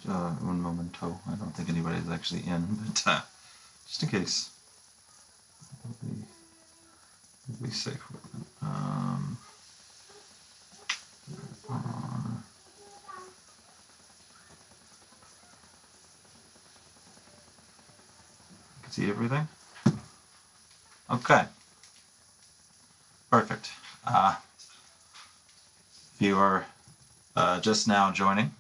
un momento. I don't think anybody's actually in, but just in case. We'll be safe with it. See everything? Okay. Perfect. If you are just now joining,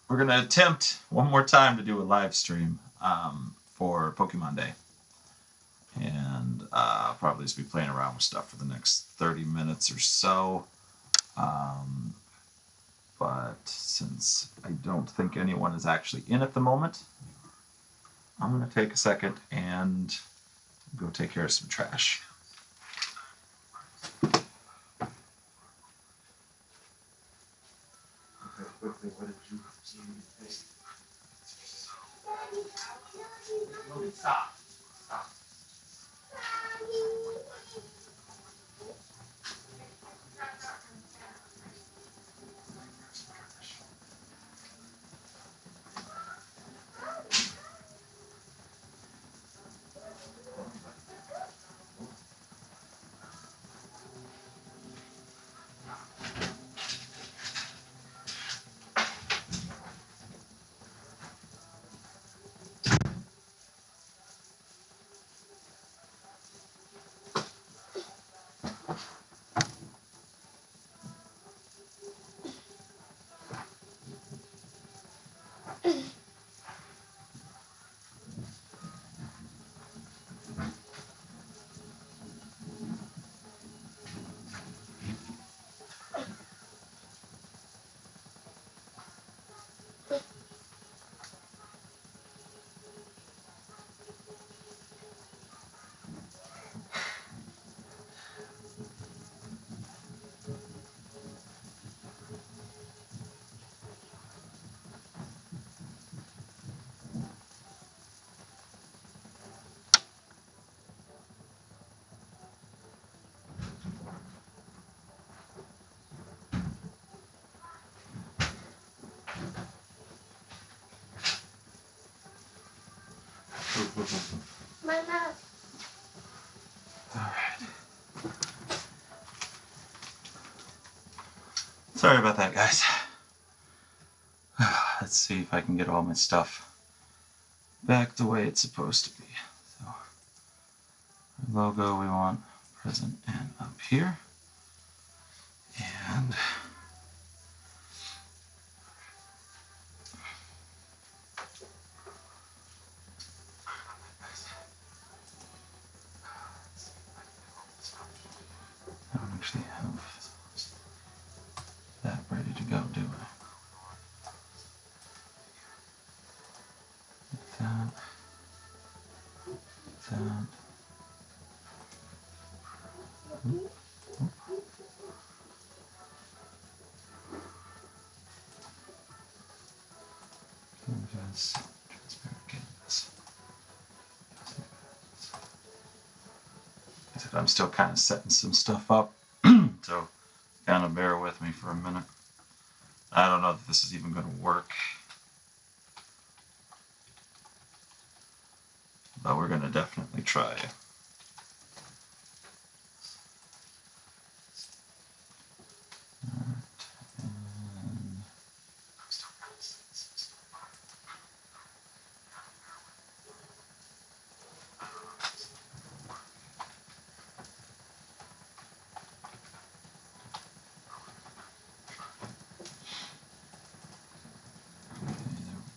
we're going to attempt one more time to do a live stream for Pokemon Day. And I'll probably just be playing around with stuff for the next 30 minutes or so. But since I don't think anyone is actually in at the moment, I'm going to take a second and go take care of some trash. Okay, quickly, what did you stop. Stop. Mama. All right. Sorry about that, guys. Let's see if I can get all my stuff back the way it's supposed to be. So, logo we want present and up here. And I don't actually have that ready to go, do I? That. That. Canvas, transparent canvas. I'm still kind of setting some stuff up, so kind of bear with me for a minute. I don't know if this is even going to work, but we're going to definitely try.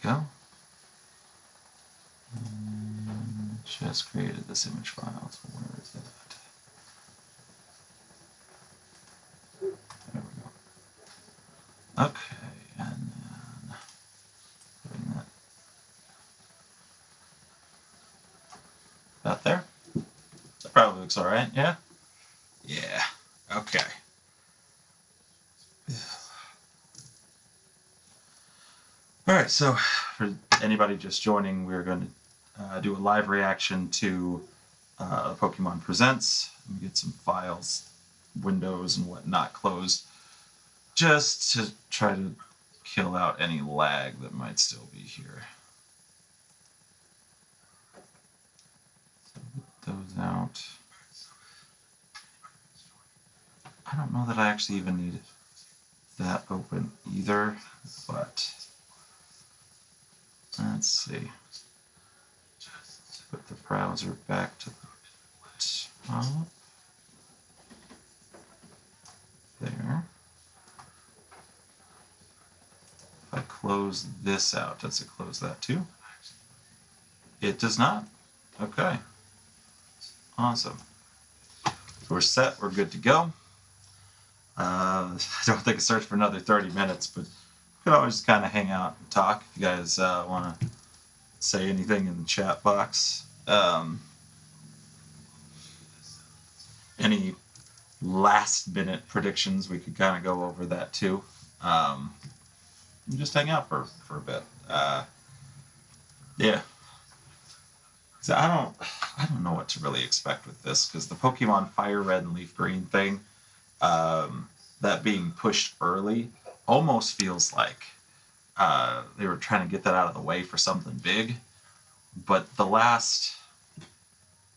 Go. Just created this image file, so where is that? There we go. Okay, and then putting that about there. That probably looks all right, yeah? Yeah, okay. All right, so for anybody just joining, we're going to do a live reaction to Pokemon Presents. Let me get some files, windows, and whatnot closed, just to try to kill out any lag that might still be here. So put those out. I don't know that I actually even need that open either, but let's see. Put the browser back to the top. There. If I close this out, does it close that too? It does not. Okay. Awesome. So we're set. We're good to go. I don't think it starts for another 30 minutes, but we could always kind of hang out and talk if you guys want to say anything in the chat box. Any last minute predictions, we could kind of go over that too. And just hang out for a bit. Yeah. So I don't know what to really expect with this, because the Pokemon Fire Red and Leaf Green thing, that being pushed early, almost feels like they were trying to get that out of the way for something big. But the last,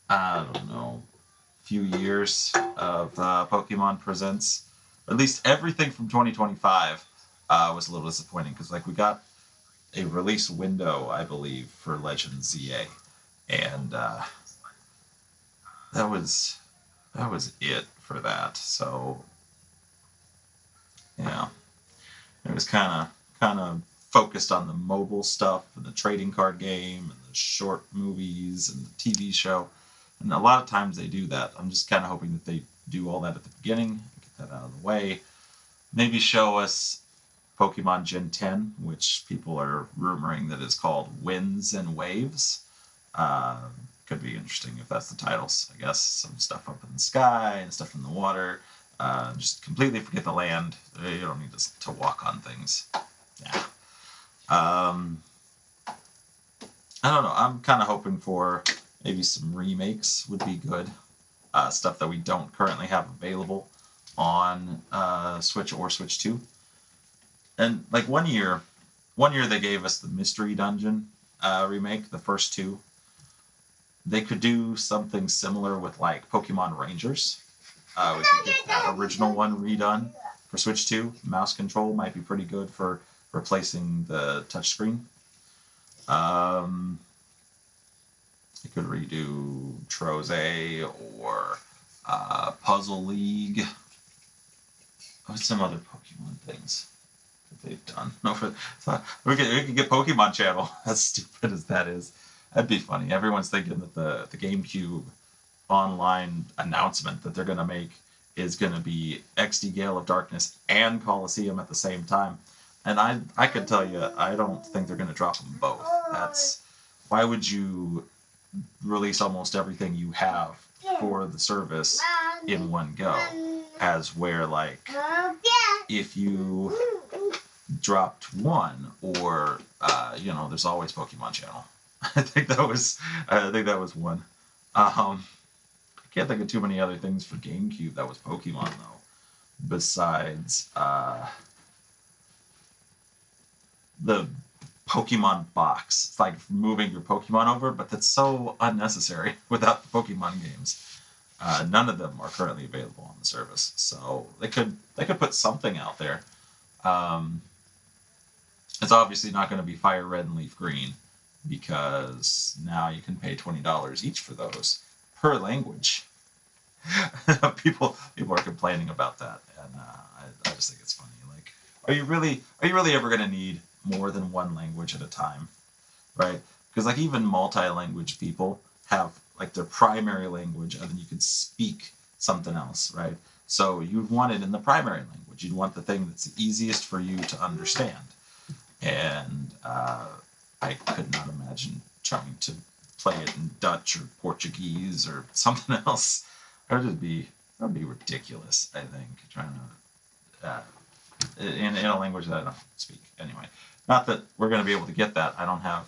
I don't know, few years of Pokemon Presents, or at least everything from 2025, was a little disappointing, because like we got a release window, I believe, for Legend ZA, and that was it for that. So yeah, it was kind of focused on the mobile stuff and the trading card game and the short movies and the TV show. And a lot of times they do that. I'm just kind of hoping that they do all that at the beginning, get that out of the way. Maybe show us Pokemon Gen 10, which people are rumoring that is called Winds and Waves. Could be interesting if that's the titles, I guess. Some stuff up in the sky and stuff in the water. Just completely forget the land. You don't need to walk on things. Yeah. I don't know. I'm kind of hoping for maybe some remakes would be good. Stuff that we don't currently have available on Switch or Switch 2. And like one year they gave us the Mystery Dungeon remake, the first two. They could do something similar with like Pokemon Rangers. We could get that original one redone for Switch 2. Mouse control might be pretty good for replacing the touchscreen. They could redo Troze or Puzzle League. What's some other Pokemon things that they've done? No, we could get Pokemon Channel. As stupid as that is, that'd be funny. Everyone's thinking that the GameCube online announcement that they're going to make is going to be XD Gale of Darkness and Coliseum at the same time. And I could tell you, I don't think they're going to drop them both. Why would you release almost everything you have for the service in one go? As where, like, if you dropped one, or there's always Pokemon Channel. I think that was one. I can't think of too many other things for GameCube that was Pokemon though, besides the Pokemon box. It's like moving your Pokemon over, but that's so unnecessary without the Pokemon games. None of them are currently available on the service, so they could put something out there. It's obviously not going to be Fire Red and Leaf Green, because now you can pay $20 each for those per language. people are complaining about that, and I just think it's funny. Like, are you really ever going to need more than one language at a time, right? Because like even multi-language people have like their primary language, and then you can speak something else, right? So you'd want it in the primary language. You'd want the thing that's easiest for you to understand. And I could not imagine trying to play it in Dutch or Portuguese or something else. That would be ridiculous, I think, trying to in a language that I don't speak. Anyway, not that we're going to be able to get that. I don't have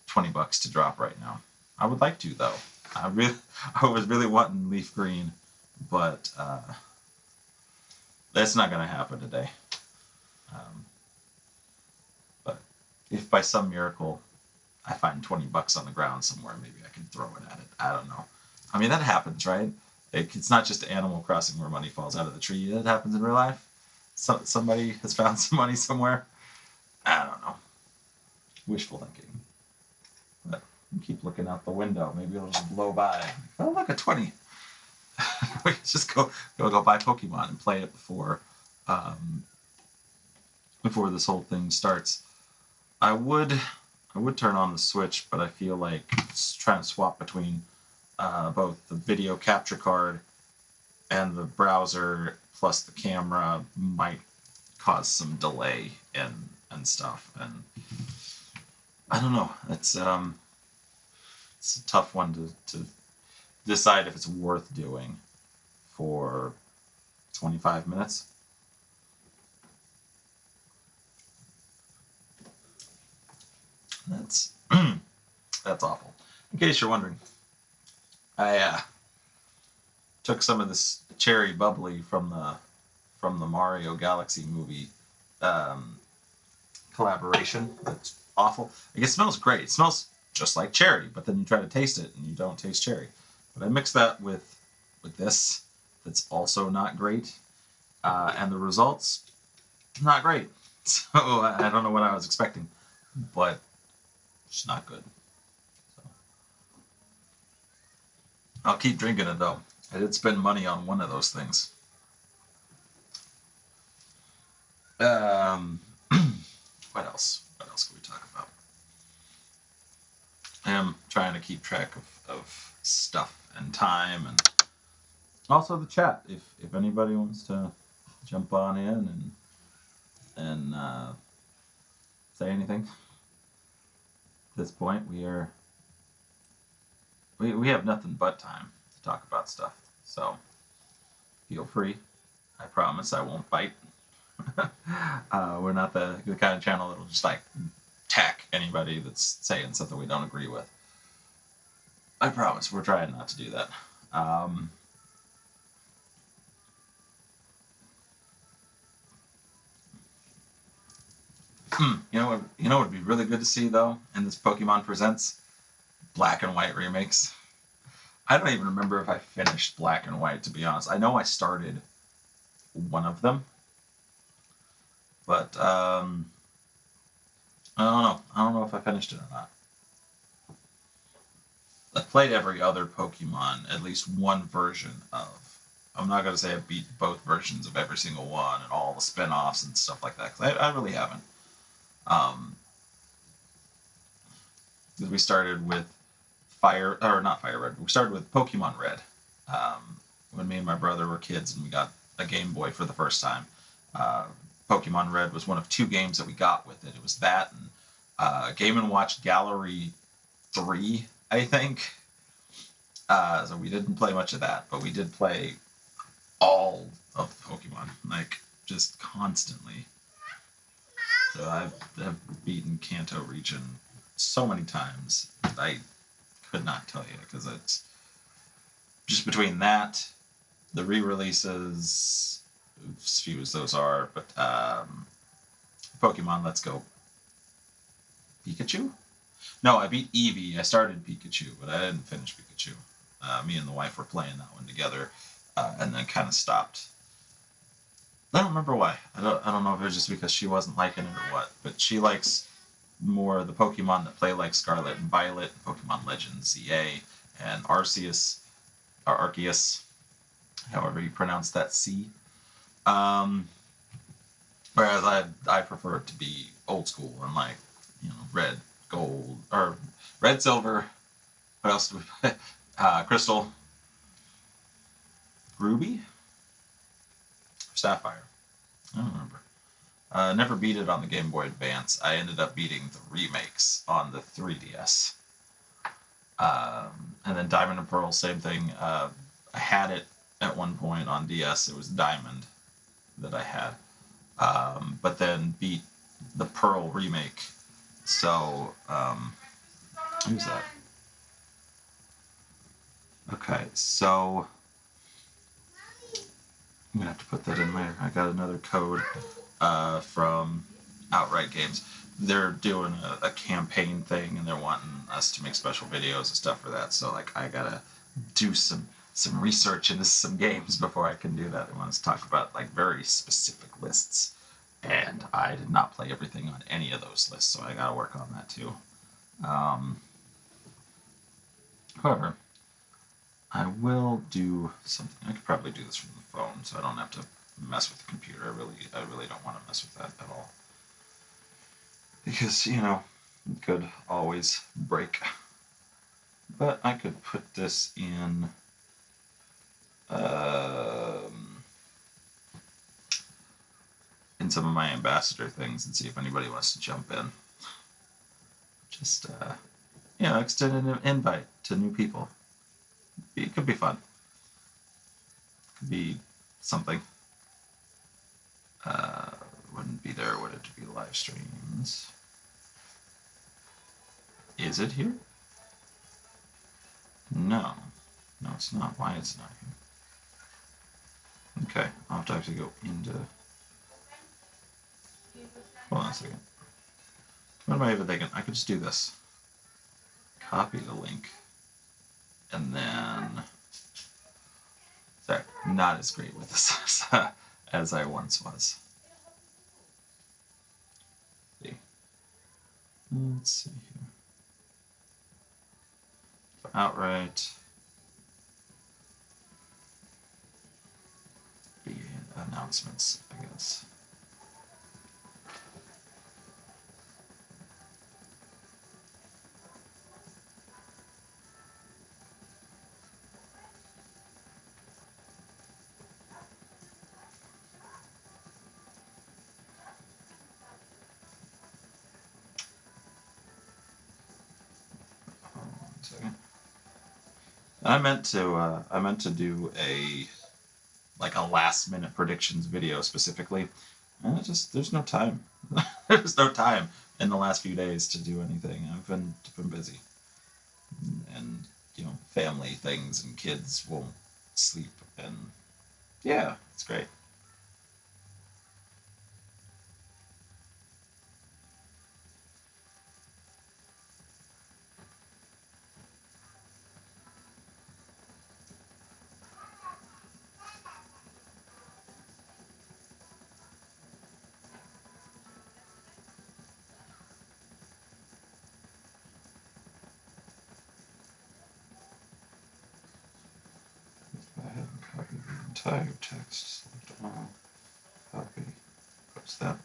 $20 to drop right now. I would like to, though. I was really wanting Leaf Green, but that's not going to happen today. if by some miracle I find $20 on the ground somewhere, maybe I can throw it at it. I don't know. I mean, that happens, right? It's not just Animal Crossing where money falls out of the tree. That happens in real life. Somebody has found some money somewhere. I don't know. Wishful thinking. But keep looking out the window. Maybe it'll just blow by. Oh, look, a 20. We just go buy Pokemon and play it before this whole thing starts. I would turn on the Switch, but I feel like trying to swap between both the video capture card and the browser plus the camera might cause some delay and stuff. And I don't know. It's a tough one to decide if it's worth doing for 25 minutes. That's that's awful. In case you're wondering, I took some of this cherry bubbly from the Mario Galaxy movie collaboration. That's awful. Like, it smells great. It smells just like cherry, but then you try to taste it and you don't taste cherry. But I mixed that with this. That's also not great, and the results not great. So I don't know what I was expecting, but it's not good. So I'll keep drinking it though. I did spend money on one of those things. What else? What else can we talk about? I am trying to keep track of stuff and time, and also the chat. If anybody wants to jump on in and say anything. At this point, we have nothing but time to talk about stuff. So feel free. I promise I won't bite. We're not the kind of channel that'll just like attack anybody that's saying something we don't agree with. I promise we're trying not to do that. You know what would be really good to see though in this Pokemon Presents Black and White remakes. I don't even remember if I finished Black and White, to be honest. I know I started one of them, but I don't know. I don't know if I finished it or not. I played every other Pokemon, at least one version of. I'm not going to say I beat both versions of every single one and all the spin-offs and stuff like that, because I really haven't. Because we started with not Fire Red. We started with Pokemon Red when me and my brother were kids, and we got a Game Boy for the first time. Pokemon Red was one of two games that we got with it. It was that and Game & Watch Gallery 3, I think. So we didn't play much of that, but we did play all of Pokemon, like just constantly. So I have beaten Kanto region so many times. I could not tell you, because it's just between that, the re-releases, as few as those are, but Pokemon Let's Go Pikachu? No, I beat Eevee. I started Pikachu, but I didn't finish Pikachu. Me and the wife were playing that one together, and then kind of stopped. I don't remember why. I don't know if it was just because she wasn't liking it or what, but she likes more the Pokemon that play like Scarlet and Violet, Pokemon Legends ZA, and Arceus, or Arceus, however you pronounce that C. Whereas I prefer it to be old school and like, red, gold, or red, silver. What else do we play? Crystal, Ruby, Sapphire. I don't remember. Never beat it on the Game Boy Advance. I ended up beating the remakes on the 3DS. And then Diamond and Pearl, same thing. I had it at one point on DS. It was Diamond that I had. But then beat the Pearl remake. So, who's that? Okay, so I'm gonna have to put that in there. I got another code from Outright Games. They're doing a campaign thing, and they're wanting us to make special videos and stuff for that. So like, I gotta do some research into some games before I can do that. They want us to talk about like very specific lists, and I did not play everything on any of those lists, so I gotta work on that too. Um, However, I will do something. I could probably do this from the phone, so I don't have to mess with the computer. I really don't want to mess with that at all, because it could always break. But I could put this in some of my ambassador things and see if anybody wants to jump in. Just extend an invite to new people. It could be fun. It could be something. Wouldn't be there, would it, to be live streams? Is it here? No. No, it's not. Why it's not here? Okay, I'll have to actually go into... Hold on a second. What am I even thinking? I could just do this. Copy the link. And then... Sorry, not as great with this as I once was. Let's see here. Outright. The announcements, I guess. I meant to do a last minute predictions video specifically. And there's no time. There's no time in the last few days to do anything. I've been busy, and family things and kids won't sleep, and yeah, it's great. I haven't copied the entire text. Select all, copy, post that.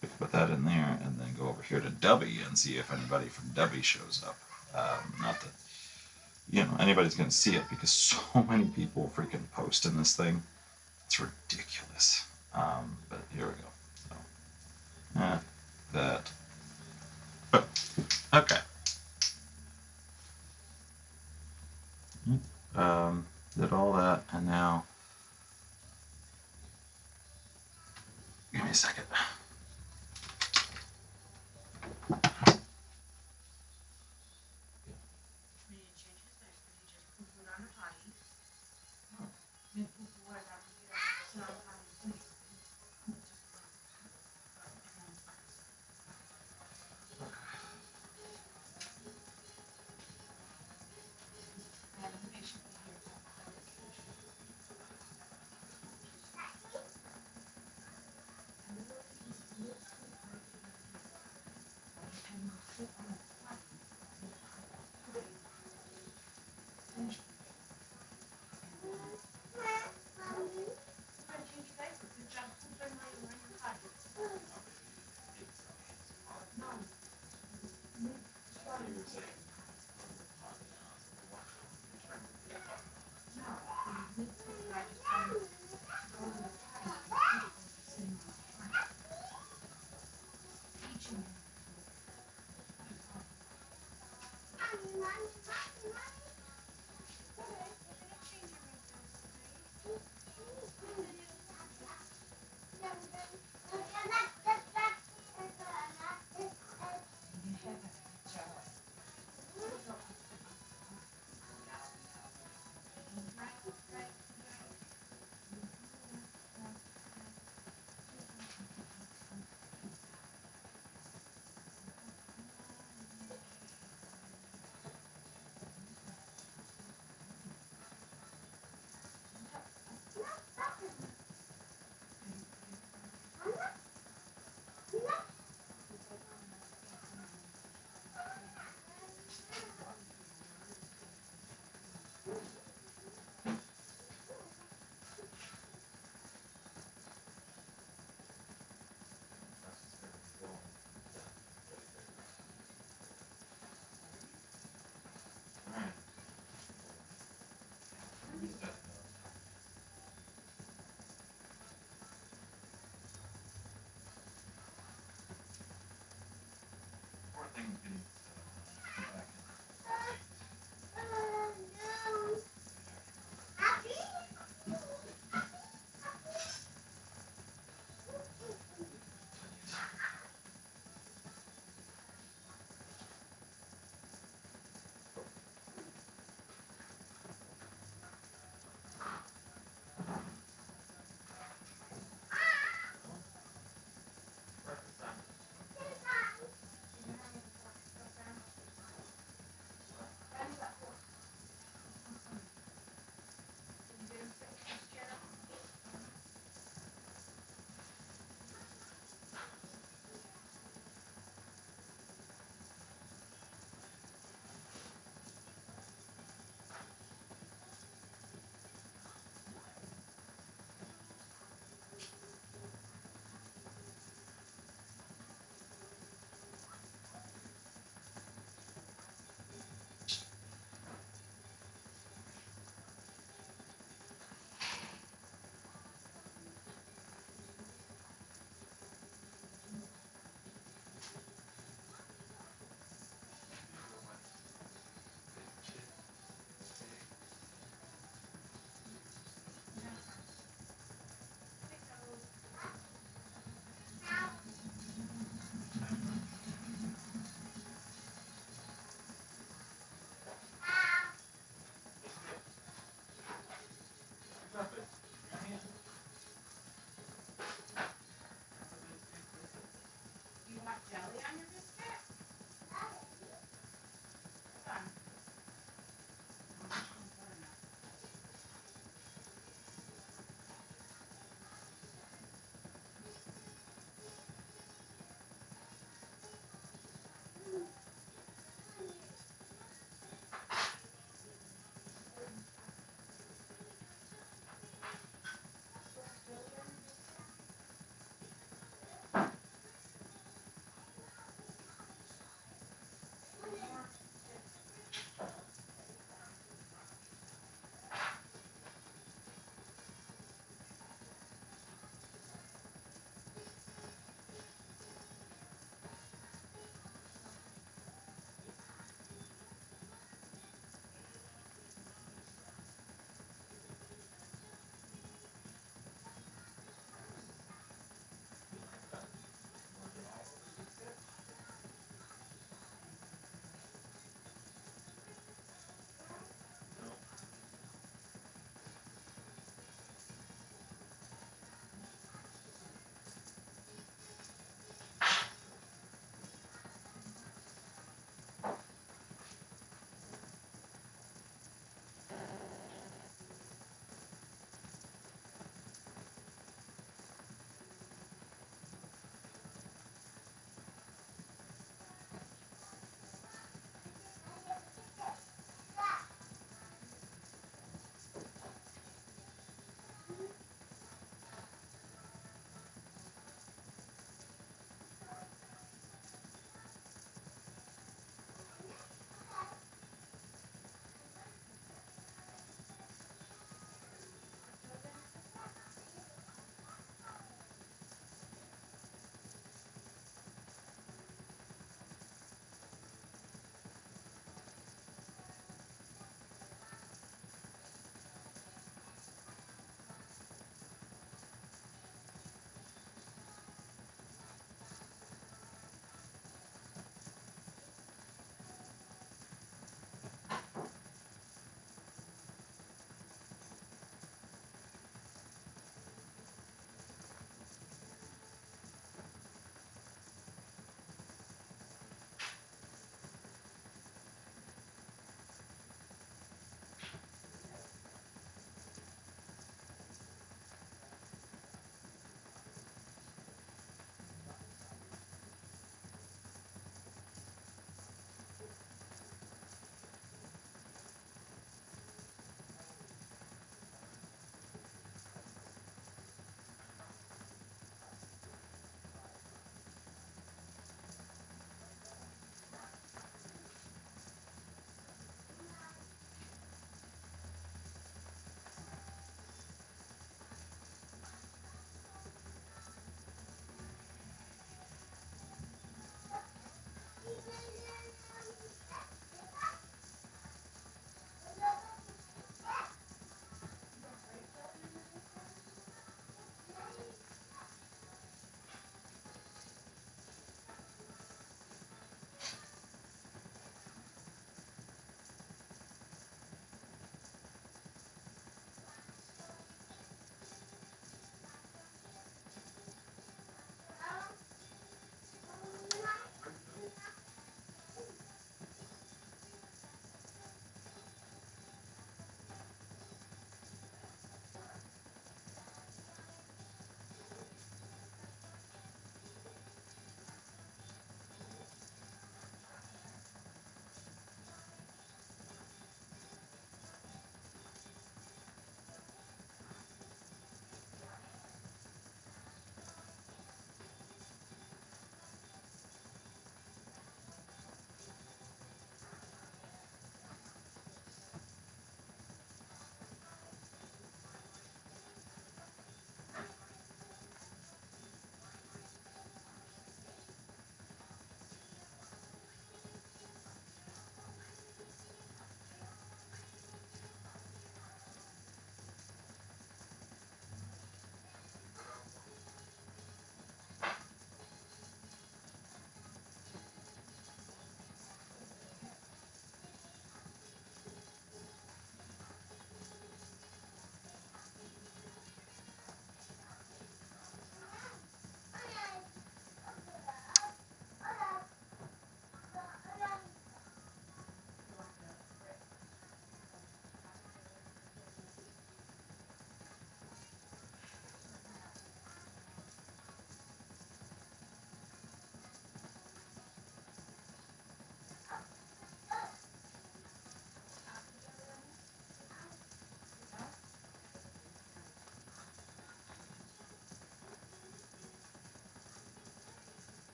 We can put that in there, and then go over here to Dubby and see if anybody from Dubby shows up. Not that anybody's going to see it, because so many people freaking post in this thing. It's ridiculous. But here we go. So, that. Oh, okay. Did all that, and now give me a second.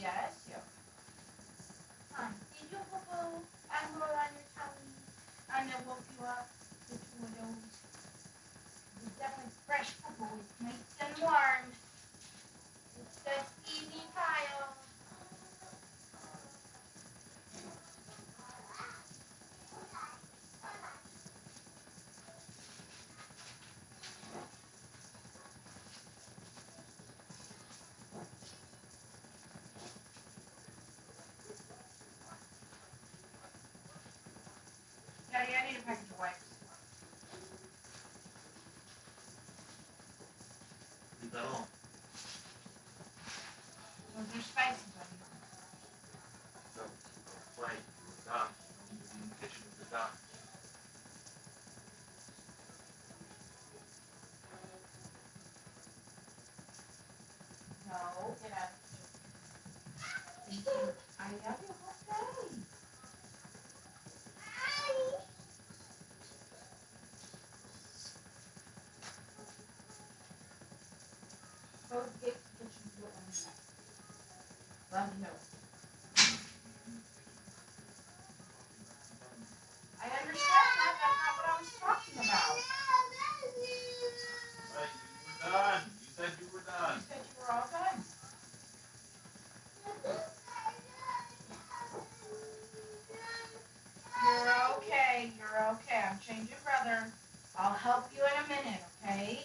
Yes, yeah. Did you boo and roll on your tummy? And then woke you up with two of those? It's definitely fresh poo. It's nice and warm. It's the evening pile. Daddy, I need a package of wipes. Leave that alone. Those are spicy, buddy. Go play with the dog. Don't need to be in the kitchen with the dog. No, get out. Thank you. I love you. Okay. Go get the kitchen door on the neck. Let me know. I understand that. That's not what I was talking about. Right, you were done. You said you were done. You said you were all done. You're okay. You're okay. I'm changing brother. I'll help you in a minute, okay?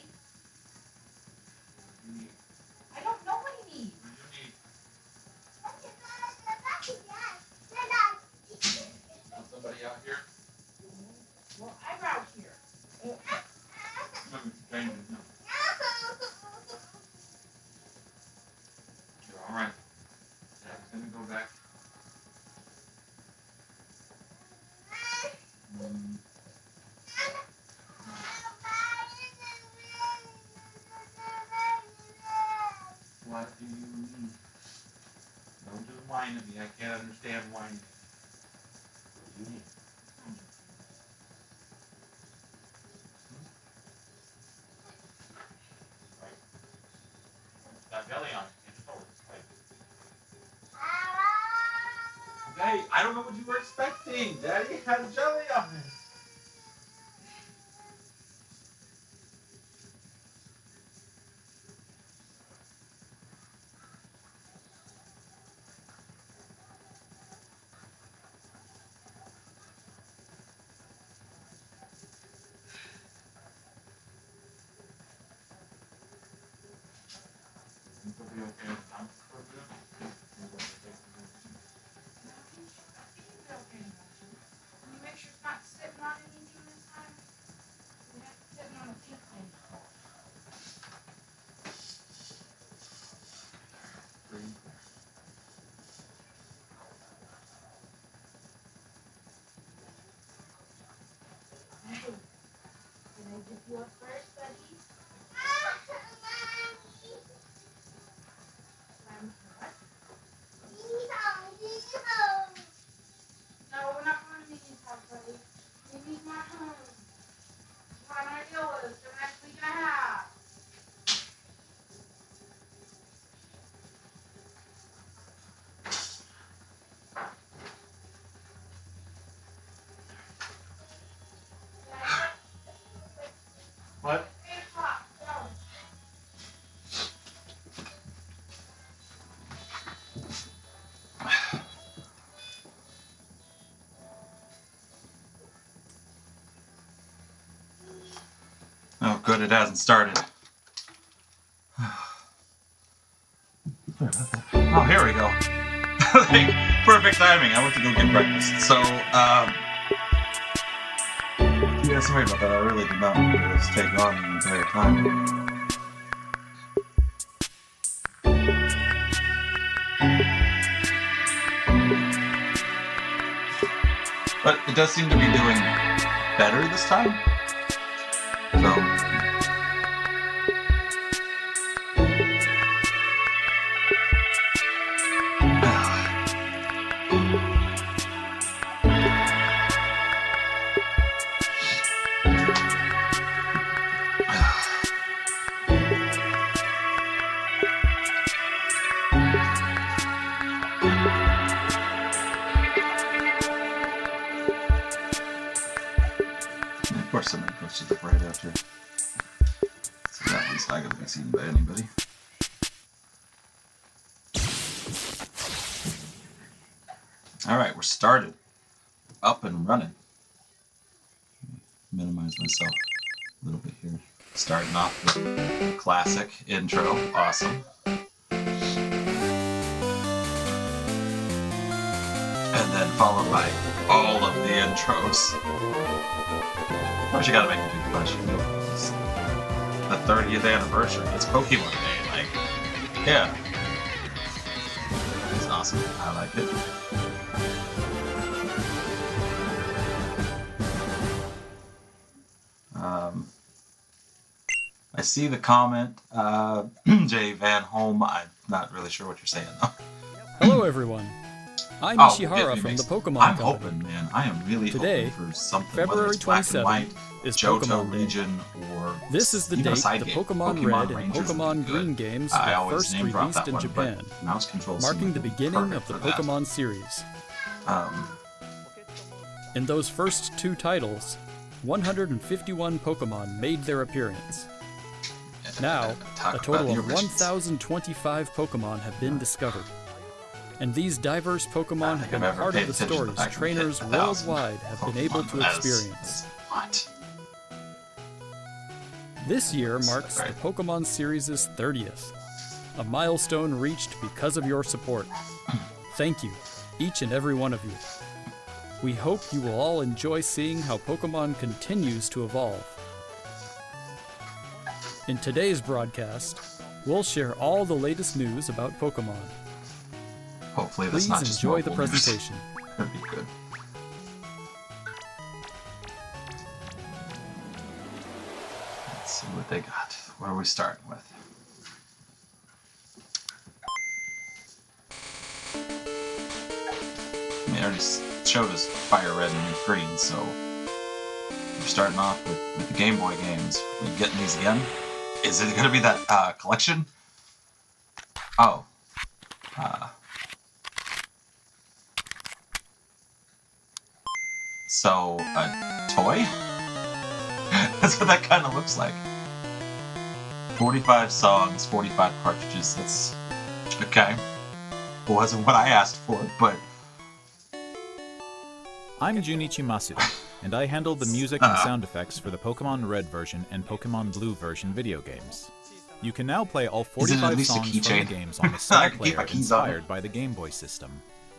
You need. I don't know what he needs. What do you need? Want somebody out here? Well, I'm out here. No, change it. No. You're all right. Dad's gonna go back. Mm. What do you need? Don't just whine at me. I can't understand whining. What do you need? Right. It's got jelly on it. Can't just hold it. Right. Hey, I don't know what you were expecting. Daddy had jelly on it. but it hasn't started. Oh, here we go. Like, perfect timing. I went to go get breakfast. So, yeah, sorry about that. I really did not want this to take on the entire time. But it does seem to be doing better this time. So. Of course, somebody posted it right after. So that one's not going to be seen by anybody. Alright, we're started. Up and running. Minimize myself a little bit here. Starting off with the classic intro. Awesome. And then followed by all of the intros. Of course, you gotta make a big question. It's the 30th anniversary. It's Pokemon Day. Like, yeah. It's awesome. I like it. I see the comment, Jay Van Holm. I'm not really sure what you're saying, though. Hello, everyone. I'm Ishihara from the Pokemon I'm Company. hoping, man. I am really Today, hoping for something, February whether it's black and 27th, white, is Johto Pokemon Day. region, or This is the even a date side the game. Pokemon Red and Rangers would Pokemon be Green good. games I were always first name drop released that in one, Japan, but mouse controls marking the seem beginning perfect of the for that. Pokemon series. Um, In those first two titles, 151 Pokemon made their appearance. Now, talk a total about of the originals. 1,025 Pokemon have been discovered. And these diverse Pokemon have I've been ever part paid of the attention to the stories fact that we hit trainers 1,000 worldwide have been able to Pokemon. That is- experience. What? This year That's marks right. the Pokemon series' 30th, a milestone reached because of your support. Thank you, each and every one of you. We hope you will all enjoy seeing how Pokemon continues to evolve. In today's broadcast, we'll share all the latest news about Pokemon. Hopefully that's Please not just enjoy the mobile news. presentation. That'd be good. Let's see what they got. What are we starting with? I mean, they already showed us Fire Red and Leaf Green, so we're starting off with the Game Boy games. Are we getting these again? Is it going to be that collection? Oh. So, a toy? That's what that kind of looks like. 45 songs, 45 cartridges, that's... okay. It wasn't what I asked for, but... I'm Junichi Masuda, and I handle the music and sound effects for the Pokemon Red version and Pokemon Blue version video games. You can now play all Is it at 45 least a songs from the keychain? games on the I Small can keep my Player keys on it. inspired by the Game Boy system.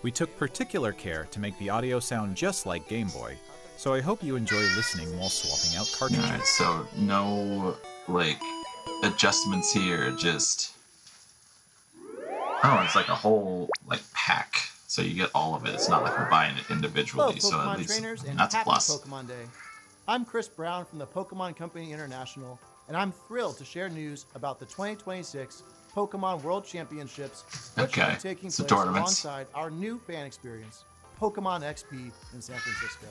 We took particular care to make the audio sound just like Game Boy, so I hope you enjoy listening while swapping out cartridges. Alright, so no, like, adjustments here, just... oh, it's like a whole, like, pack. So you get all of it. It's not like we're buying it Hello, individually, so at Pokemon least trainers, and that's a happy plus. Pokemon Day. I'm Chris Brown from the Pokemon Company International, and I'm thrilled to share news about the 2026 Pokemon World Championships, which will Okay, be taking so place tournaments. alongside our new fan experience, Pokemon XP in San Francisco.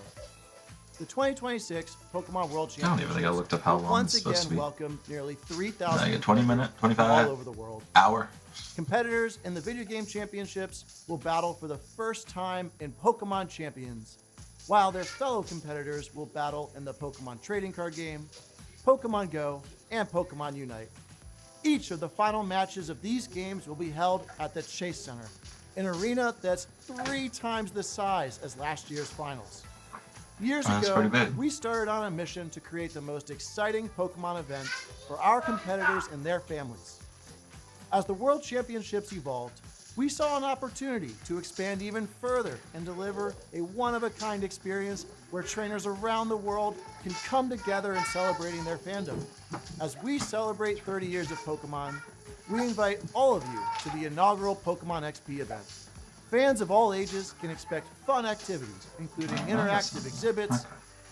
The 2026 Pokemon World I don't even think I Championships looked up how will long once it's supposed to again be. welcome nearly Did 3,000 I get 20 minute, all 25 over the world. hour? Competitors in the video game championships will battle for the first time in Pokemon Champions, while their fellow competitors will battle in the Pokemon trading card game, Pokemon Go, and Pokemon Unite. Each of the final matches of these games will be held at the Chase Center, an arena that's 3 times the size as last year's finals. Years That's ago, pretty big. we started on a mission to create the most exciting Pokemon event for our competitors and their families. As the World Championships evolved, we saw an opportunity to expand even further and deliver a one-of-a-kind experience where trainers around the world can come together in celebrating their fandom. As we celebrate 30 years of Pokemon, we invite all of you to the inaugural Pokemon XP event. Fans of all ages can expect fun activities, including interactive exhibits,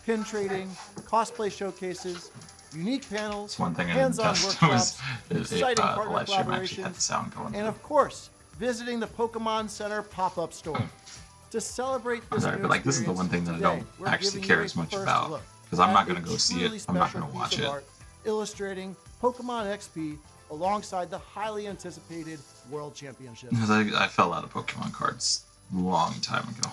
pin trading, cosplay showcases, unique panels, That's one thing I didn't hands-on test workshops, was exciting the partner live stream actually had the collaborations, sound going. and of course, visiting the Pokemon Center pop-up store. To celebrate this Sorry, new but like this is the one thing that I today, don't we're actually giving care you a as much first about, look because I'm at not a going to go see truly it. I'm not special going to watch piece of it. art illustrating Pokemon XP alongside the highly anticipated World Championships. Because I fell out of Pokemon cards a long time ago.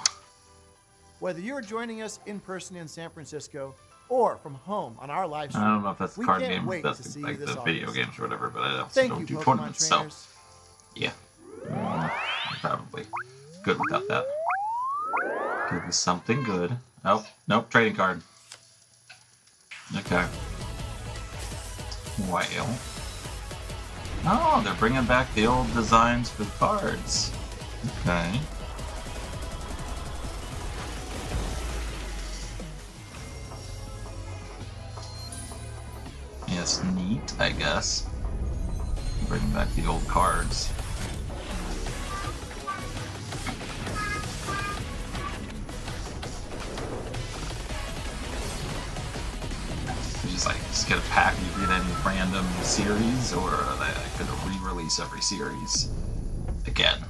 Whether you're joining us in person in San Francisco or from home on our live I stream, don't know if that's the we card can't game, wait that's to see like you this the video August. games or whatever, but I also Thank don't you, do Pokemon tournaments, so trainers. yeah. Probably good without that. Give us something good. Oh, nope, trading card. Okay. Well. Oh, they're bringing back the old designs for the cards. Okay. Yes, neat, I guess. Bringing back the old cards. Just get a pack and you get any random series, or are they gonna re-release every series again?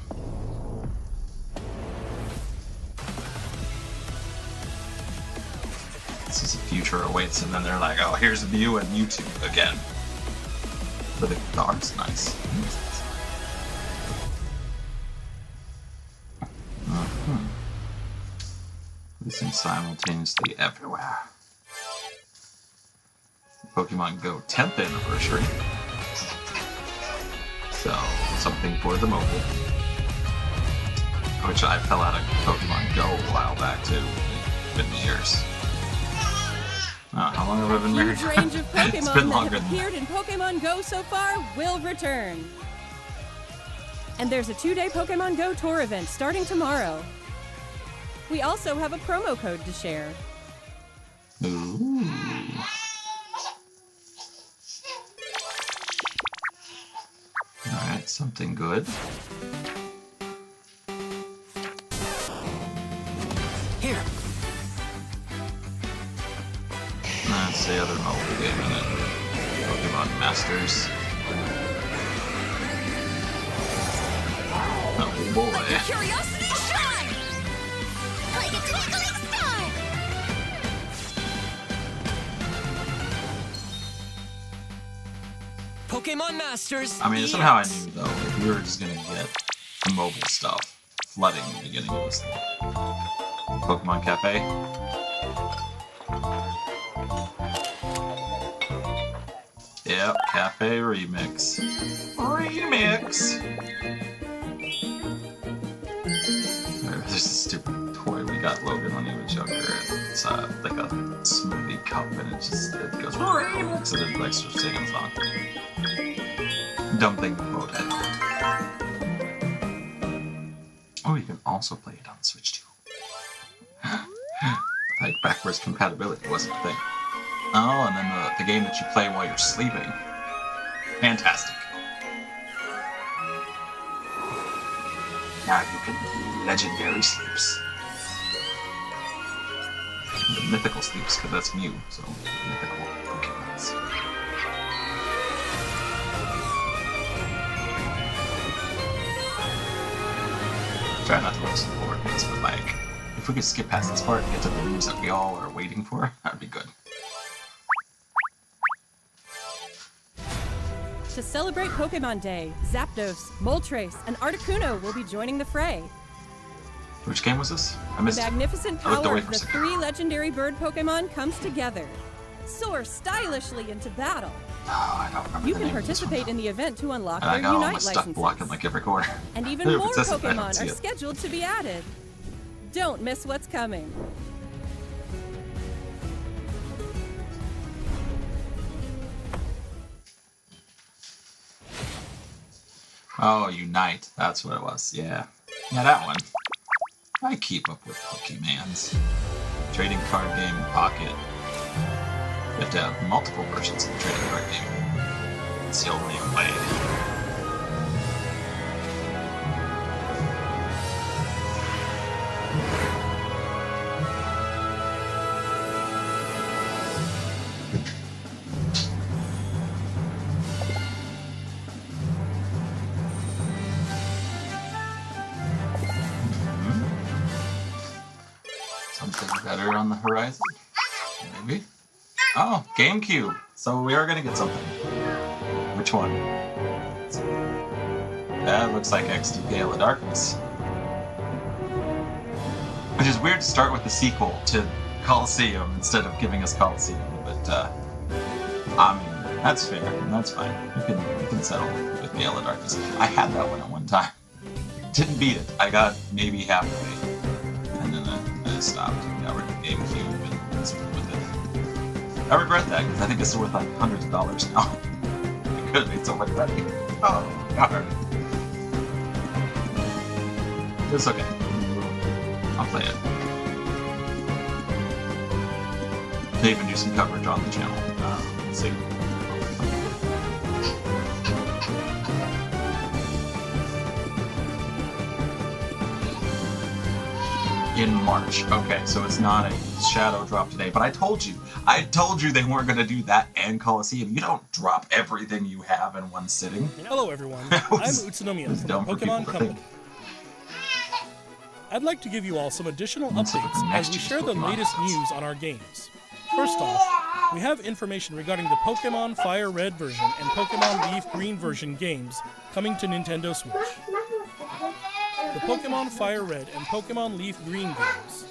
This is a future awaits, and then they're like, oh, here's Mew and Mewtwo again. But the art's nice. Releasing simultaneously everywhere. Pokemon Go 10th anniversary. So, something for the mobile. Which I fell out of Pokemon Go a while back too. It's been years. How long have I been married? Huge range of It's been Pokemon that longer have than appeared in Pokemon Go so far will return. And there's a 2-day Pokemon Go tour event starting tomorrow. We also have a promo code to share. Ooh. Alright, something good. Here. That's the other mobile game in it. Pokemon Masters. Oh boy. Curiosity shine! Like a twinkling star! Pokemon Masters. I mean, somehow I knew though, if we were just gonna get the mobile stuff flooding the beginning of this thing. Pokemon Cafe. Yep, Cafe Remix. Remix! There's a stupid toy we got Logan when he was younger. It's like a smoothie cup and it goes remix and then like starts singing a song. Dumb thing to quote it. Oh, you can also play it on the Switch too. Like backwards compatibility wasn't a thing. Oh, and then the game that you play while you're sleeping. Fantastic. Now you can do legendary sleeps. The mythical sleeps, because that's Mew, so mythical Pokemons. Try not to listen forward to this, but like, if we could skip past this part and get to the news that we all are waiting for, that'd be good. To celebrate Pokemon Day, Zapdos, Moltres, and Articuno will be joining the fray. Which game was this? I The missed it. magnificent I looked power away of for a the second. 3 legendary bird Pokemon comes together. Soar stylishly into battle. Oh, I don't remember You the can name of this one, participate though. in the event to unlock And I their got all my Unite stuff licenses. blocking like every corner. And even If it more says it, I don't Pokemon see are it. scheduled to be added. Don't miss what's coming. Oh, Unite. That's what it was. Yeah. Yeah, that one. I keep up with Pokemans. Trading card game Pocket. You have to have multiple versions of the trading card game. It's the only way. Something better on the horizon? Maybe? Oh, GameCube! So we are gonna get something. Which one? That looks like XD Gale of Darkness. Which is weird to start with the sequel to Coliseum instead of giving us Coliseum, but I mean, that's fair, and that's fine. You can settle with Gale of Darkness. I had that one at one time. Didn't beat it. I got maybe halfway. And then I stopped. Got rid of GameCube and split with it. I regret that because I think it's worth like hundreds of dollars now. I could have made so much money. Oh, God. It's okay. I'll play it. They even do some coverage on the channel. Let's see. In March. Okay, so it's not a shadow drop today, but I told you they weren't going to do that and Coliseum. You don't drop everything you have in one sitting. Hello everyone, I'm Utsunomiya from the dumb for people Pokemon to Company. think. I'd like to give you all some additional Let's look at updates the as next we year's share the Pokemon latest announcements. news on our games. First off, we have information regarding the Pokemon Fire Red version and Pokemon Leaf Green version games coming to Nintendo Switch. The Pokemon Fire Red and Pokemon Leaf Green games,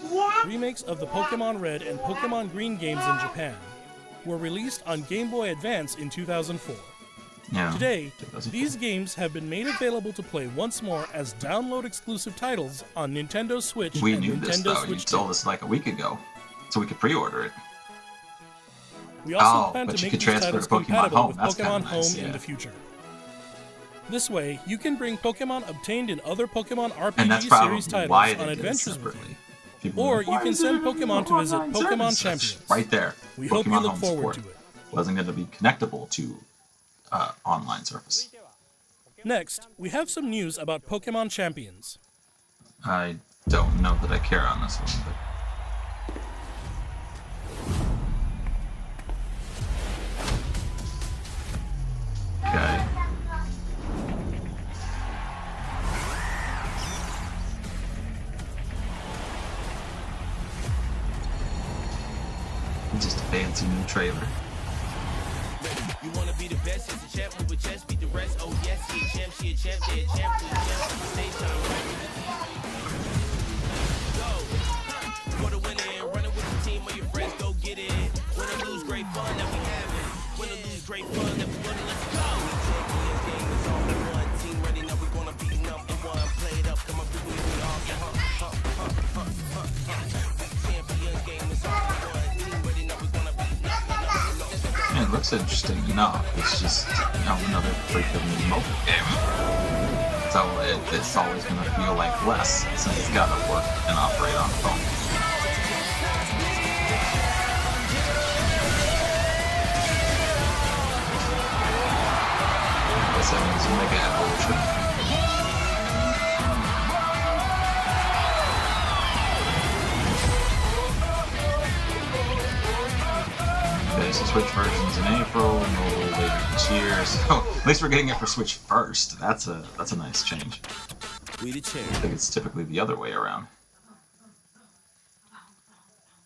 remakes of the Pokemon Red and Pokemon Green games in Japan, were released on Game Boy Advance in 2004. Yeah. Today, 2004. these games have been made available to play once more as download-exclusive titles on Nintendo Switch We and knew Nintendo this though. You Switch 2. told us like a week ago, so we could pre-order it. We also Oh, plan but to you make could these transfer titles to Pokemon compatible Home. with That's Pokemon kinda nice, Home in yeah. the future. This way, you can bring Pokemon obtained in other Pokemon And that's RPG probably series why titles they on did it adventures with separately. you. People Or were like, you "Why can is send it Pokemon to visit online Pokemon service?" Champions. Right there. We hope you Pokemon look Home forward support to it. wasn't going to be connectable to online service. Next, we have some news about Pokemon Champions. I don't know that I care on this one, but okay. Just a fancy new trailer. You wanna be the best, it's a champ, move a chest, beat the rest. Oh yes, she a champ, yeah, champ, we a champ. Stay shine right. Go, for the winning, running with the team or your friends, go get it. Win or lose, great fun that we having. Win or lose, great fun that we gonna let's go. Champions game is all in one. Team ready, now we gonna be number one. Play it up, come up with me, we all Champions game is all in one. Team ready, now we gonna be Yeah, it looks interesting enough. It's just, another freaking mobile game. So it's always going to feel like less since it's got to work and operate on the phone. I guess that means Mega Evolution. Okay, so Switch versions in April, mobile later this year. So at least we're getting it for Switch first. That's a nice change. we the champ. I think it's typically the other way around.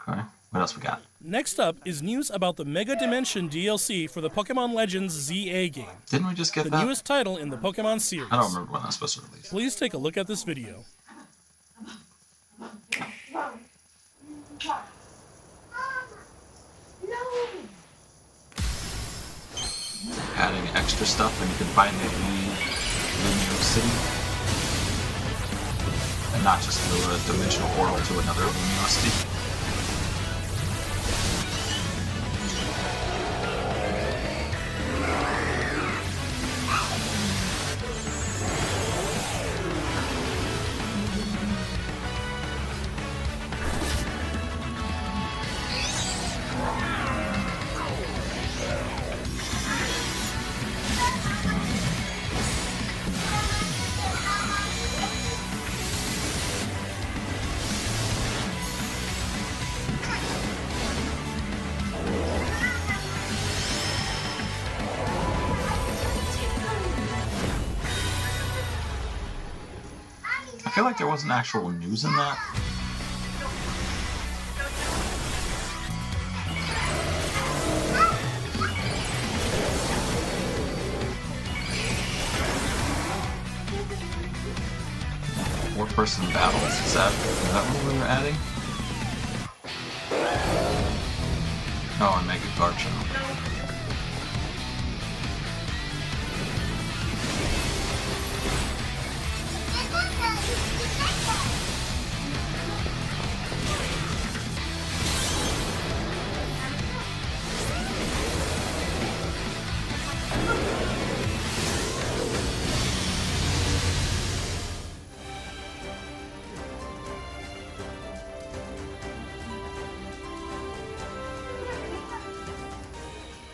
Okay, what else we got? Next up is news about the Mega Dimension DLC for the Pokemon Legends ZA game, Didn't we just get the that? newest title in the Pokemon series. I don't remember when that was supposed to release. Please take a look at this video. Adding extra stuff and you can finally leave Lumio City. And not just through a dimensional portal to another Lumio City. feel like there wasn't actual news in that. Four-person battles. Is that what we were adding? Oh, and Mega Garchomp.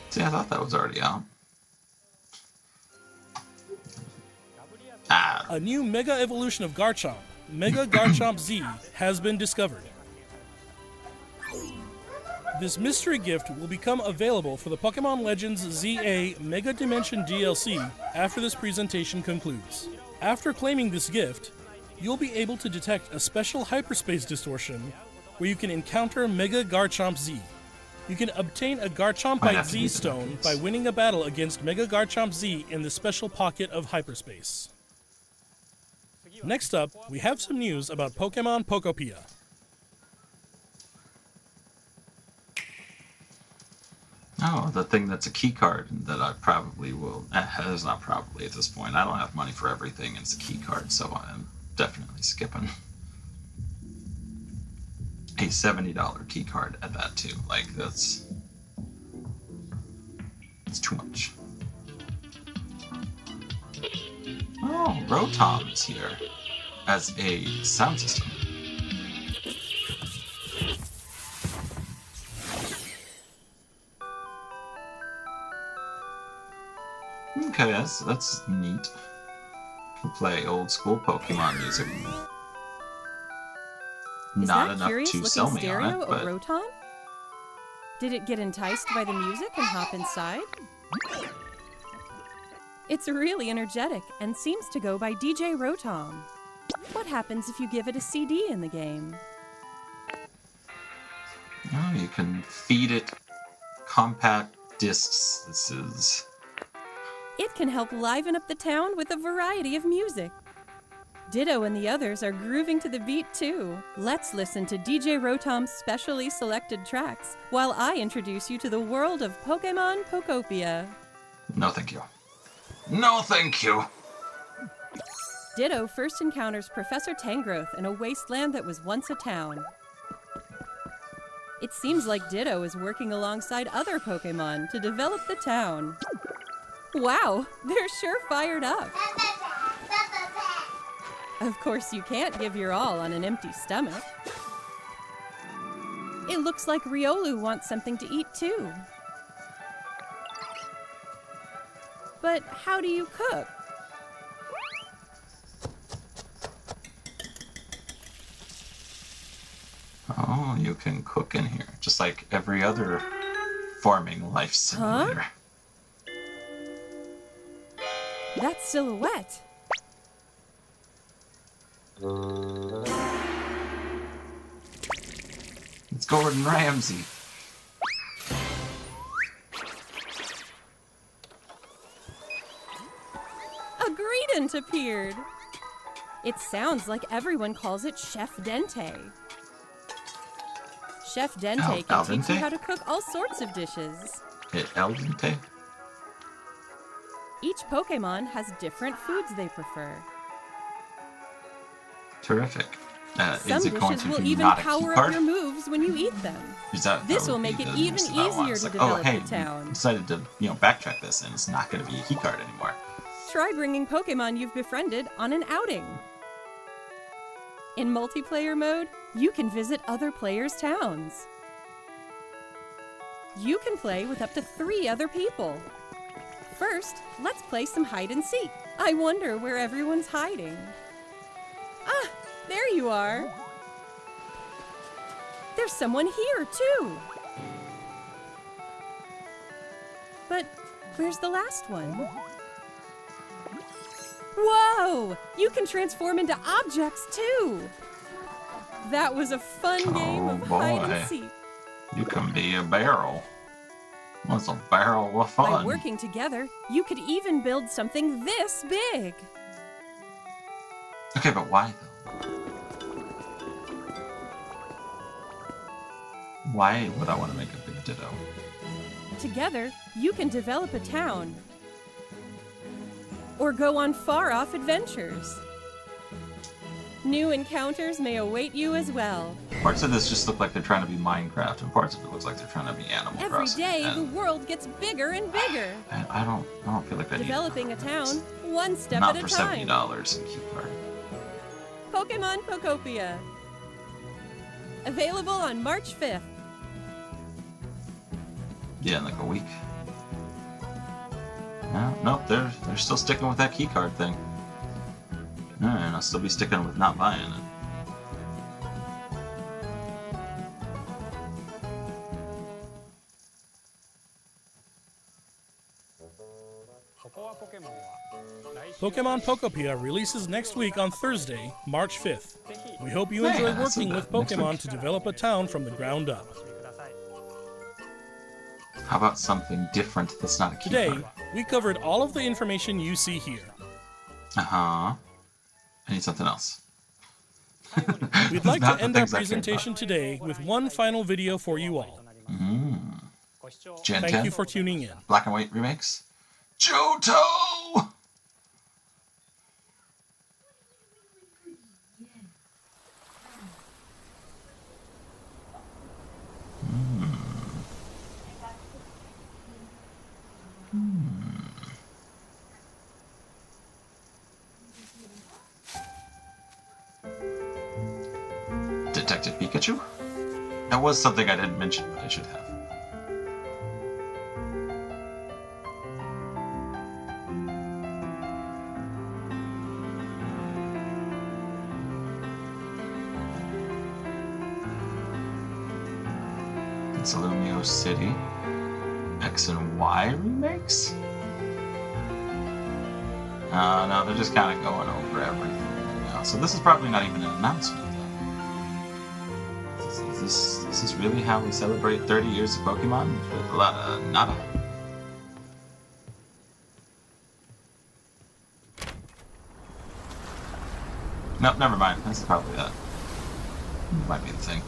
See, I thought that was already out. Ah, A new Mega Evolution of Garchomp, Mega Garchomp Z, has been discovered. This mystery gift will become available for the Pokemon Legends ZA Mega Dimension DLC after this presentation concludes. After claiming this gift, you'll be able to detect a special hyperspace distortion where you can encounter Mega Garchomp Z. You can obtain a Garchompite Z stone by winning a battle against Mega Garchomp Z in the special pocket of hyperspace. Next up, we have some news about Pokemon Pokopia. oh, the thing that's a key card that I probably will. It's not probably at this point. I don't have money for everything. It's a key card, so I'm definitely skipping. A $70 key card at that too. Like it's too much. Oh, Rotom is here as a sound system. Okay, that's neat. Can play old school Pokemon music. Is Not that enough curious to looking sell me stereo on it, of but Rotom? Did it get enticed by the music and hop inside? It's really energetic and seems to go by DJ Rotom. What happens if you give it a CD in the game? oh, you can feed it compact discs. This is It can help liven up the town with a variety of music. Ditto and the others are grooving to the beat too. Let's listen to DJ Rotom's specially selected tracks while I introduce you to the world of Pokemon Pokopia. no, thank you. No, thank you. Ditto first encounters Professor Tangrowth in a wasteland that was once a town. It seems like Ditto is working alongside other Pokemon to develop the town. Wow, they're sure fired up. Of course, you can't give your all on an empty stomach. It looks like Riolu wants something to eat too. But how do you cook? Oh, you can cook in here, just like every other farming life simulator. That's Silhouette. It's Gordon Ramsay. A Greedent appeared. It sounds like everyone calls it Chef Dente. Chef Dente can Al teach you Dente? how to cook all sorts of dishes. El Dente? Each Pokemon has different foods they prefer. Terrific. Some Is it going dishes to will be even not a key power up card? your moves when you eat them. Is that, This that will would make be it the even most that one. easier It's to like, develop oh, hey, the town. you decided to, backtrack this, and it's not going to be a key card anymore. Try bringing Pokemon you've befriended on an outing. In multiplayer mode, you can visit other players' towns. You can play with up to 3 other people. First, let's play some hide and seek. I wonder where everyone's hiding. Ah, there you are. There's someone here, too. But where's the last one? Whoa! You can transform into objects too! That was a fun game of hide and seek. You can be a barrel. What's a barrel of By fun? working together, you could even build something this big. Okay, but why though? Why would I want to make a big Ditto? Together, you can develop a town. Or go on far-off adventures. New encounters may await you as well. Parts of this just look like they're trying to be Minecraft, and parts of it looks like they're trying to be Animal Every Crossing. day, the And world gets bigger and bigger. I don't feel like I need Developing a town, one step not at a for time. $70 in key card. Pokemon Pokopia. Available on March 5th. Yeah, in like a week. No, nope, they're still sticking with that key card thing. And I'll still be sticking with not buying it. Pokemon Pokopia releases next week on Thursday, March 5th. We hope you enjoy Yeah, working so with next Pokemon week. to develop a town from the ground up. How about something different that's not a key Today, card? we covered all of the information you see here. Uh-huh. I need something else. We'd like Not to the end our things I care presentation today with one final video for you all. Gen Thank 10? you for tuning in. Black and white remakes? Johto! Detective Pikachu? That was something I didn't mention, but I should have. It's Illumio City. X and Y remakes? No, they're just kind of going over everything right now. So this is probably not even an announcement, though. This is really how we celebrate 30 years of Pokemon? With a lot of nada. Nope, never mind. This is probably that. Might be the thing.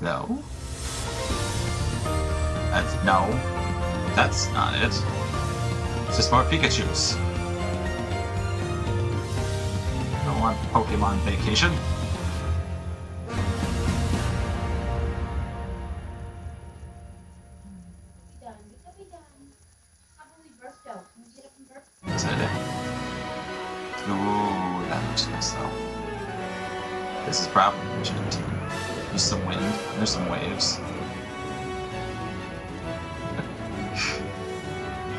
No. No. That's not it. It's just more Pikachus. I don't want Pokemon Vacation. Is that it? Ooh, that looks nice though. This is probably Gen 10. There's some wind, there's some waves.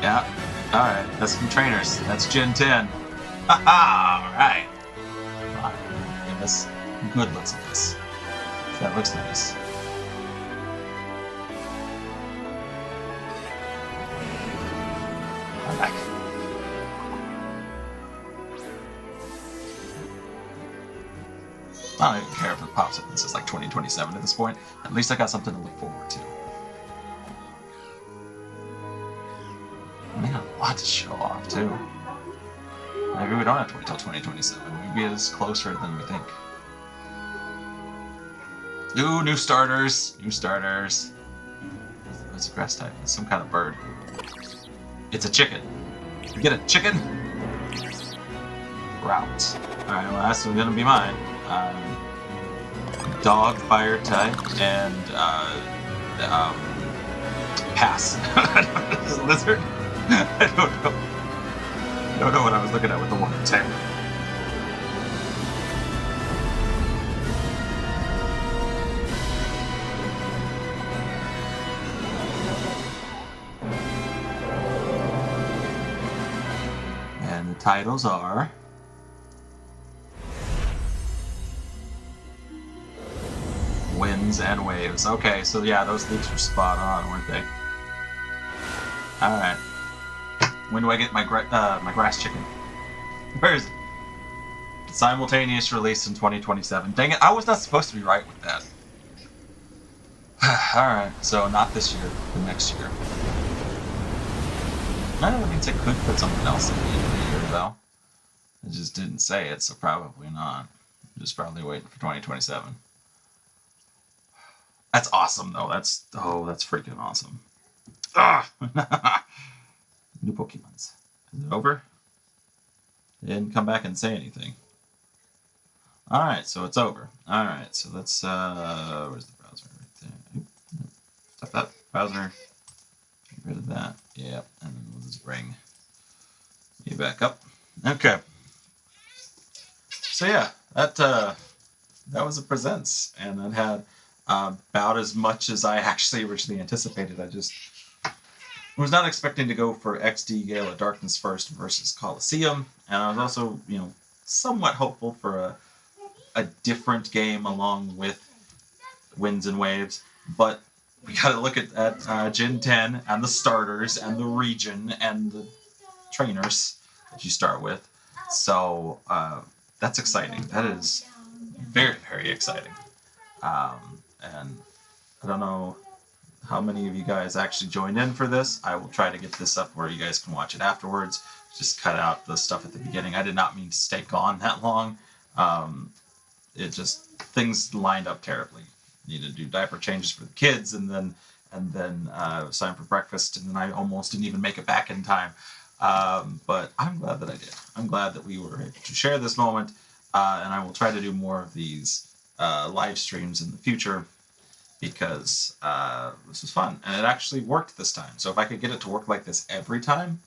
Yeah, alright, that's some trainers. That's Gen 10. Haha, alright. Give us good looks at this. That looks nice. I'm back. I don't even care if it pops up and says like 2027 at this point. At least I got something to look forward to. Man, a lot to show off too. Maybe we don't have to wait till 2027. Maybe it's closer than we think. Ooh, new starters. New starters. What's a grass type? It's some kind of bird. It's a chicken. You get a chicken? Route. Alright, well that's gonna be mine. Dog, fire type, and pass. Lizard? I don't know. I don't know what I was looking at with the one type. And the titles are Winds and Waves. Okay, so yeah, those leaks were spot on, weren't they? Alright. When do I get my my grass chicken? Where is it? Simultaneous release in 2027. Dang it, I was not supposed to be right with that. Alright, so not this year, the next year. That means I could put something else at the end of the year, though. It just didn't say it, so probably not. Just probably waiting for 2027. That's awesome, though. That's freaking awesome. Ah! New Pokemons. Is it over? It didn't come back and say anything. Alright, so it's over. Alright, so let's, where's the browser? Right there. Oop, stop that. Browser. Get rid of that. Yep, and then we'll just bring you back up. Okay. So yeah, that was a Presents, and it had about as much as I actually originally anticipated. I just was not expecting to go for XD Gale of Darkness first versus Coliseum, and I was also, you know, somewhat hopeful for a different game along with Winds and Waves, but we got to look at Gen 10 and the starters and the region and the trainers that you start with. So that's exciting. That is very, very exciting. And I don't know how many of you guys actually joined in for this. I will try to get this up where you guys can watch it afterwards. Just cut out the stuff at the beginning. I did not mean to stay gone that long. It just, things lined up terribly. Needed to do diaper changes for the kids, and then it was time for breakfast, and then I almost didn't even make it back in time. But I'm glad that I did. I'm glad that we were able to share this moment, and I will try to do more of these live streams in the future, because this was fun, and it actually worked this time. So if I could get it to work like this every time,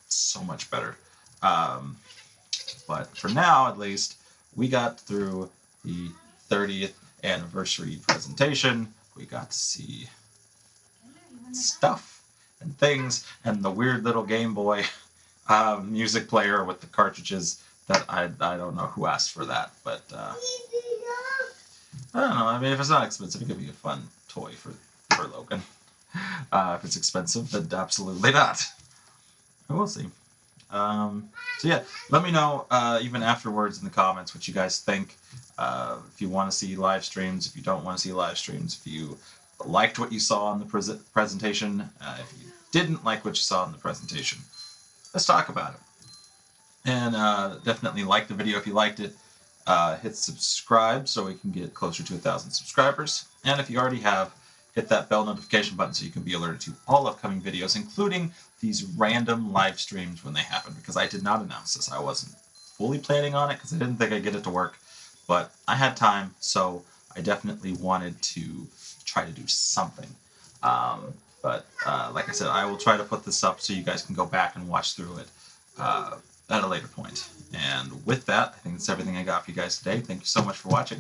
so much better. But for now, at least, we got through the 30th anniversary presentation. We got to see stuff and things, and the weird little Game Boy music player with the cartridges that I don't know who asked for that, but I don't know. I mean, if it's not expensive, it could be a fun toy for Logan. If it's expensive, then absolutely not. We'll see. So yeah, let me know even afterwards in the comments what you guys think. If you want to see live streams, if you don't want to see live streams, if you liked what you saw in the presentation, if you didn't like what you saw in the presentation, let's talk about it. And definitely like the video if you liked it. Hit subscribe so we can get closer to 1,000 subscribers. And if you already have, hit that bell notification button so you can be alerted to all upcoming videos, including these random live streams when they happen, because I did not announce this. I wasn't fully planning on it because I didn't think I'd get it to work, but I had time, so I definitely wanted to try to do something. But like I said, I will try to put this up so you guys can go back and watch through it at a later point. And with that, I think that's everything I got for you guys today. Thank you so much for watching.